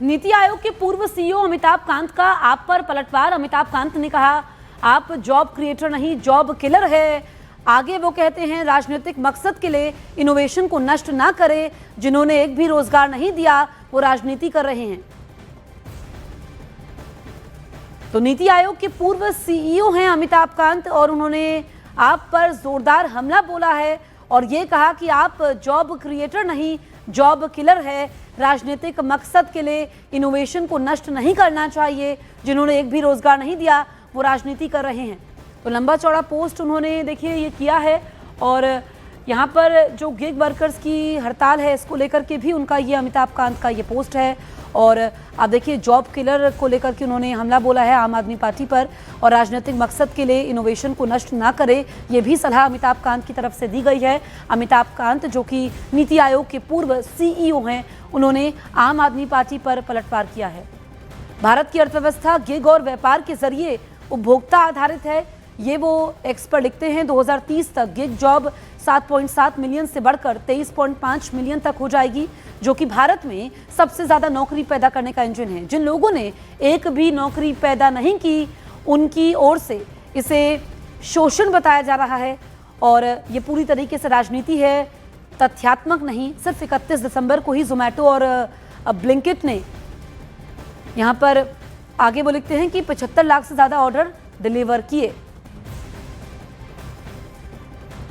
नीति आयोग के पूर्व सीईओ अमिताभ कांत का आप पर पलटवार। अमिताभ कांत ने कहा आप जॉब क्रिएटर नहीं जॉब किलर है। आगे वो कहते हैं राजनीतिक मकसद के लिए इनोवेशन को नष्ट ना करें। जिन्होंने एक भी रोजगार नहीं दिया वो राजनीति कर रहे हैं। तो नीति आयोग के पूर्व सीईओ हैं अमिताभ कांत और उन्होंने आप पर जोरदार हमला बोला है और ये कहा कि आप जॉब क्रिएटर नहीं जॉब किलर है। राजनीतिक मकसद के लिए इनोवेशन को नष्ट नहीं करना चाहिए। जिन्होंने एक भी रोजगार नहीं दिया वो राजनीति कर रहे हैं। तो लंबा चौड़ा पोस्ट उन्होंने देखिए ये किया है और यहाँ पर जो गिग वर्कर्स की हड़ताल है इसको लेकर के भी उनका ये अमिताभ कांत का ये पोस्ट है। और आप देखिए जॉब किलर को लेकर के उन्होंने हमला बोला है आम आदमी पार्टी पर और राजनीतिक मकसद के लिए इनोवेशन को नष्ट ना करे ये भी सलाह अमिताभ कांत की तरफ से दी गई है। अमिताभ कांत जो कि नीति आयोग के पूर्व सीईओ हैं उन्होंने आम आदमी पार्टी पर पलटवार किया है। भारत की अर्थव्यवस्था गिग और व्यापार के जरिए उपभोक्ता आधारित है। ये वो एक्सपर्ट लिखते हैं 2030 तक गिग जॉब 7.7 मिलियन से बढ़कर 23.5 मिलियन तक हो जाएगी जो कि भारत में सबसे ज्यादा नौकरी पैदा करने का इंजन है। जिन लोगों ने एक भी नौकरी पैदा नहीं की उनकी ओर से इसे शोषण बताया जा रहा है और ये पूरी तरीके से राजनीति है, तथ्यात्मक नहीं। सिर्फ 31 दिसंबर को ही जोमैटो और ब्लिंकिट ने यहाँ पर आगे वो लिखते हैं कि 75 लाख से ज्यादा ऑर्डर डिलीवर किए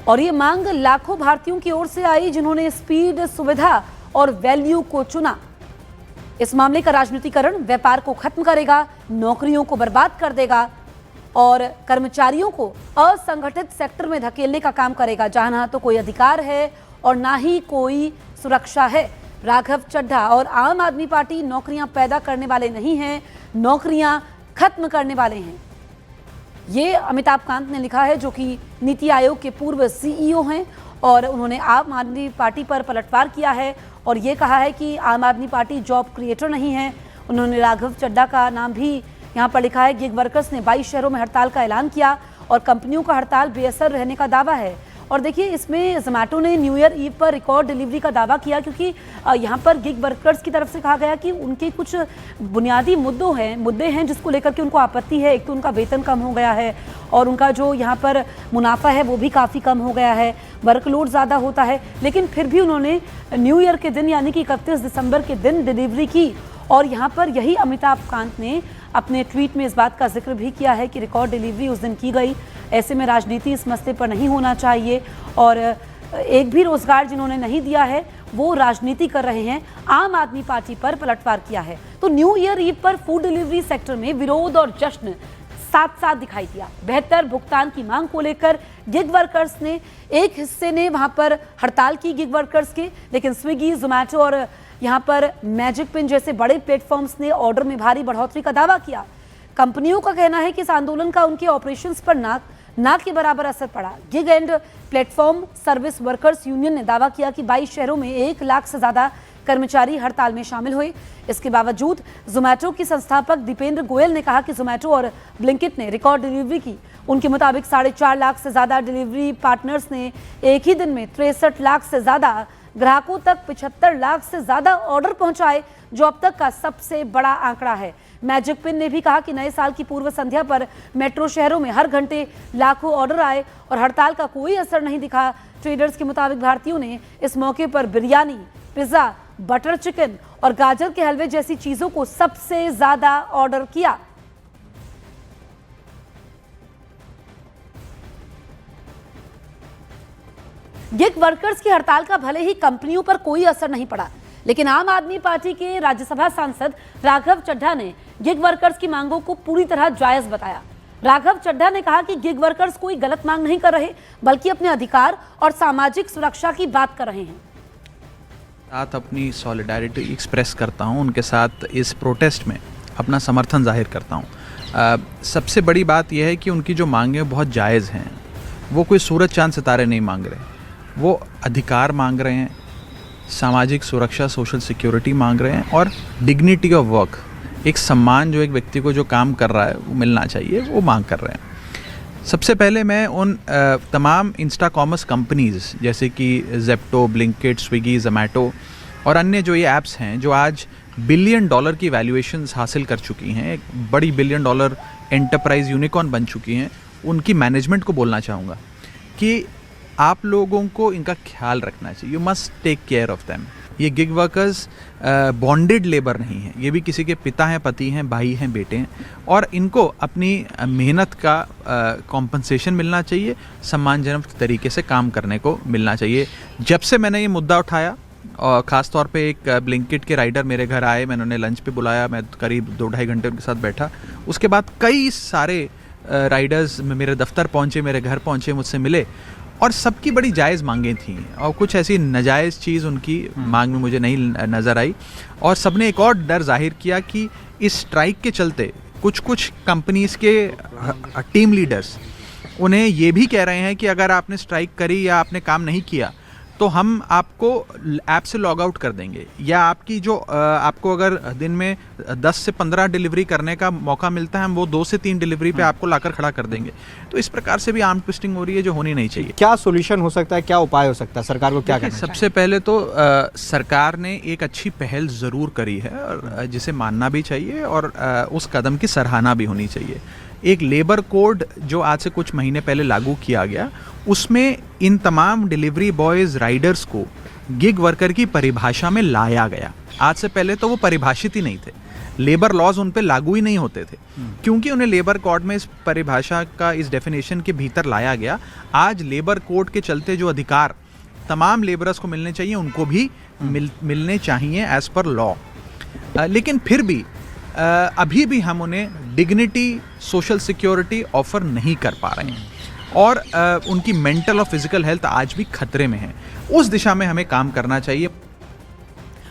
और ये मांग लाखों भारतीयों की ओर से आई जिन्होंने स्पीड, सुविधा और वैल्यू को चुना। इस मामले का राजनीतिकरण व्यापार को खत्म करेगा, नौकरियों को बर्बाद कर देगा और कर्मचारियों को असंगठित सेक्टर में धकेलने का काम करेगा जहां ना तो कोई अधिकार है और ना ही कोई सुरक्षा है। राघव चड्ढा और आम आदमी पार्टी नौकरियां पैदा करने वाले नहीं हैं, नौकरियां खत्म करने वाले हैं। ये अमिताभ कांत ने लिखा है जो कि नीति आयोग के पूर्व सीईओ हैं और उन्होंने आम आदमी पार्टी पर पलटवार किया है और ये कहा है कि आम आदमी पार्टी जॉब क्रिएटर नहीं है। उन्होंने राघव चड्ढा का नाम भी यहाँ पर लिखा है। गिग वर्कर्स ने 22 शहरों में हड़ताल का ऐलान किया और कंपनियों का हड़ताल बेअसर रहने का दावा है। और देखिए इसमें जोमैटो ने न्यू ईयर ईव पर रिकॉर्ड डिलीवरी का दावा किया क्योंकि यहाँ पर गिग वर्कर्स की तरफ से कहा गया कि उनके कुछ बुनियादी मुद्दे हैं जिसको लेकर के उनको आपत्ति है। एक तो उनका वेतन कम हो गया है और उनका जो यहाँ पर मुनाफा है वो भी काफ़ी कम हो गया है, वर्कलोड ज़्यादा होता है। लेकिन फिर भी उन्होंने न्यू ईयर के दिन यानी कि 31 दिसंबर के दिन डिलीवरी की और यहाँ पर यही अमिताभ कांत ने अपने ट्वीट में इस बात का जिक्र भी किया है कि रिकॉर्ड डिलीवरी उस दिन की गई। ऐसे में राजनीति इस मसले पर नहीं होना चाहिए और एक भी रोजगार जिन्होंने नहीं दिया है वो राजनीति कर रहे हैं। आम आदमी पार्टी पर पलटवार किया है। तो न्यू ईयर ईव पर फूड डिलीवरी सेक्टर में विरोध और जश्न साथ साथ दिखाई दिया। बेहतर भुगतान की मांग को लेकर गिग वर्कर्स ने एक हिस्से ने वहां पर हड़ताल की गिग वर्कर्स के, लेकिन स्विगी, जोमैटो और यहाँ पर मैजिक पिन जैसे बड़े प्लेटफॉर्म्स ने ऑर्डर में भारी बढ़ोतरी का दावा किया। कंपनियों का कहना है कि इस आंदोलन का उनके ऑपरेशंस पर ना के बराबर असर पड़ा। Gig and platform service workers union ने दावा किया कि 22 शहरों में 1 लाख से ज्यादा कर्मचारी हड़ताल में शामिल हुए। इसके बावजूद जोमैटो की संस्थापक दीपेंद्र गोयल ने कहा कि जोमैटो और ब्लिंकिट ने रिकॉर्ड डिलीवरी की। उनके मुताबिक 4.5 लाख से ज्यादा डिलीवरी पार्टनर्स ने एक ही दिन में 63 लाख से ज्यादा ग्राहकों तक 75 लाख से ज्यादा ऑर्डर पहुंचाए जो अब तक का सबसे बड़ा आंकड़ा है। मैजिक पिन ने भी कहा कि नए साल की पूर्व संध्या पर मेट्रो शहरों में हर घंटे लाखों ऑर्डर आए और हड़ताल का कोई असर नहीं दिखा। ट्रेडर्स के मुताबिक भारतीयों ने इस मौके पर बिरयानी, पिज्जा, बटर चिकन और गाजर के हलवे जैसी चीजों को सबसे ज्यादा ऑर्डर किया। गिग वर्कर्स की हड़ताल का भले ही कंपनियों पर कोई असर नहीं पड़ा, लेकिन आम आदमी पार्टी के राज्यसभा सांसद राघव चड्ढा ने गिग वर्कर्स की मांगों को पूरी तरह जायज बताया। राघव चड्ढा ने कहा कि गिग वर्कर्स कोई गलत मांग नहीं कर रहे बल्कि अपने अधिकार और सामाजिक सुरक्षा की बात कर रहे हैं। साथ अपनी सॉलिडारिटी एक्सप्रेस करता हूं, उनके साथ इस प्रोटेस्ट में अपना समर्थन जाहिर करता हूं। सबसे बड़ी बात यह है कि उनकी जो मांगें बहुत जायज़ हैं। वो कोई सूरज चांद सितारे नहीं मांग रहे, वो अधिकार मांग रहे हैं, सामाजिक सुरक्षा, सोशल सिक्योरिटी मांग रहे हैं और डिग्निटी ऑफ वर्क, एक सम्मान जो एक व्यक्ति को जो काम कर रहा है वो मिलना चाहिए, वो मांग कर रहे हैं। सबसे पहले मैं उन तमाम इंस्टा कॉमर्स कंपनीज़ जैसे कि जेप्टो, ब्लिंकिट, स्विगी, जोमैटो और अन्य जो ये ऐप्स हैं जो आज बिलियन डॉलर की वैल्यूएशंस हासिल कर चुकी हैं, एक बड़ी बिलियन डॉलर एंटरप्राइज यूनिकॉर्न बन चुकी हैं, उनकी मैनेजमेंट को बोलना चाहूँगा कि आप लोगों को इनका ख्याल रखना चाहिए। You must take care of them. ये गिग वर्कर्स बॉन्डेड लेबर नहीं है, ये भी किसी के पिता हैं, पति हैं, भाई हैं, बेटे हैं, और इनको अपनी मेहनत का कॉम्पनसेशन मिलना चाहिए, सम्मानजनक तरीके से काम करने को मिलना चाहिए। जब से मैंने ये मुद्दा उठाया, और ख़ास तौर पे एक ब्लिंकिट के राइडर मेरे घर आए, मैंने उन्हें लंच पे बुलाया, मैं करीब 2-2.5 घंटे उनके साथ बैठा। उसके बाद कई सारे राइडर्स मेरे दफ्तर पहुँचे, मेरे घर पहुँचे, मुझसे मिले, और सबकी बड़ी जायज़ मांगें थी, और कुछ ऐसी नाजायज़ चीज़ उनकी मांग में मुझे नहीं नज़र आई। और सबने एक और डर जाहिर किया कि इस स्ट्राइक के चलते कुछ कंपनीज़ के टीम लीडर्स उन्हें ये भी कह रहे हैं कि अगर आपने स्ट्राइक करी या आपने काम नहीं किया तो हम आपको ऐप से लॉग आउट कर देंगे, या आपकी जो आपको अगर दिन में 10 से 15 डिलीवरी करने का मौका मिलता है, हम वो 2 से 3 डिलीवरी पे आपको लाकर खड़ा कर देंगे। तो इस प्रकार से भी आर्म ट्विस्टिंग हो रही है, जो होनी नहीं चाहिए। क्या सोल्यूशन हो सकता है, क्या उपाय हो सकता है, सरकार को क्या करना चाहिए? सबसे पहले तो सरकार ने एक अच्छी पहल ज़रूर करी है, और जिसे मानना भी चाहिए, और उस कदम की सराहना भी होनी चाहिए। एक लेबर कोड जो आज से कुछ महीने पहले लागू किया गया, उसमें इन तमाम डिलीवरी बॉयज़, राइडर्स को गिग वर्कर की परिभाषा में लाया गया। आज से पहले तो वो परिभाषित ही नहीं थे, लेबर लॉज उन पे लागू ही नहीं होते थे, क्योंकि उन्हें लेबर कोड में इस परिभाषा का, इस डेफिनेशन के भीतर लाया गया। आज लेबर कोड के चलते जो अधिकार तमाम लेबरर्स को मिलने चाहिए, उनको भी मिलने चाहिए एज पर लॉ। लेकिन फिर भी अभी भी हम उन्हें डिग्निटी, सोशल सिक्योरिटी ऑफर नहीं कर पा रहे हैं, और उनकी मेंटल और फिजिकल हेल्थ आज भी खतरे में है। उस दिशा में हमें काम करना चाहिए।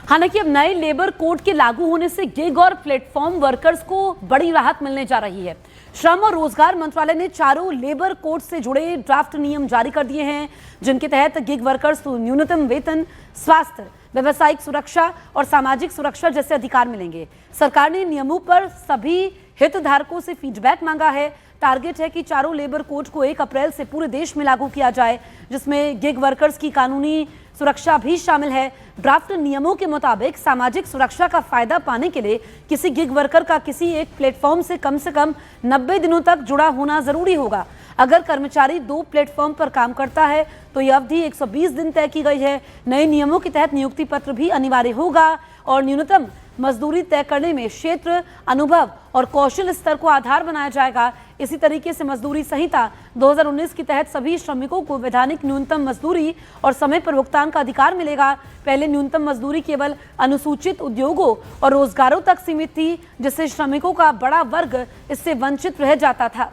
हालांकि अब नए लेबर कोड के लागू होने से गिग और प्लेटफॉर्म वर्कर्स को बड़ी राहत मिलने जा रही है। श्रम और रोजगार मंत्रालय ने चारों लेबर कोड से जुड़े ड्राफ्ट नियम जारी कर दिए हैं, जिनके तहत गिग वर्कर्स को न्यूनतम वेतन, स्वास्थ्य, व्यावसायिक सुरक्षा और सामाजिक सुरक्षा जैसे अधिकार मिलेंगे। सरकार ने नियमों पर सभी हितधारकों से फीडबैक मांगा है। टारगेट है कि चारों लेबर कोड को 1 अप्रैल से पूरे देश में लागू किया जाए, जिसमें गिग वर्कर्स की कानूनी सुरक्षा भी शामिल है। ड्राफ्ट नियमों के मुताबिक सामाजिक सुरक्षा का फायदा पाने के लिए किसी गिग वर्कर का किसी एक प्लेटफॉर्म से कम 90 दिनों तक जुड़ा होना जरूरी होगा। अगर कर्मचारी 2 प्लेटफॉर्म पर काम करता है तो यह अवधि 120 दिन तय की गई है। नए नियमों के तहत नियुक्ति पत्र भी अनिवार्य होगा, और न्यूनतम मजदूरी तय करने में क्षेत्र, अनुभव और कौशल स्तर को आधार बनाया जाएगा। इसी तरीके से मजदूरी संहिता 2019 के तहत सभी श्रमिकों को वैधानिक न्यूनतम मजदूरी और समय पर भुगतान का अधिकार मिलेगा। पहले न्यूनतम मजदूरी केवल अनुसूचित उद्योगों और रोजगारों तक सीमित थी, जिससे श्रमिकों का बड़ा वर्ग इससे वंचित रह जाता था।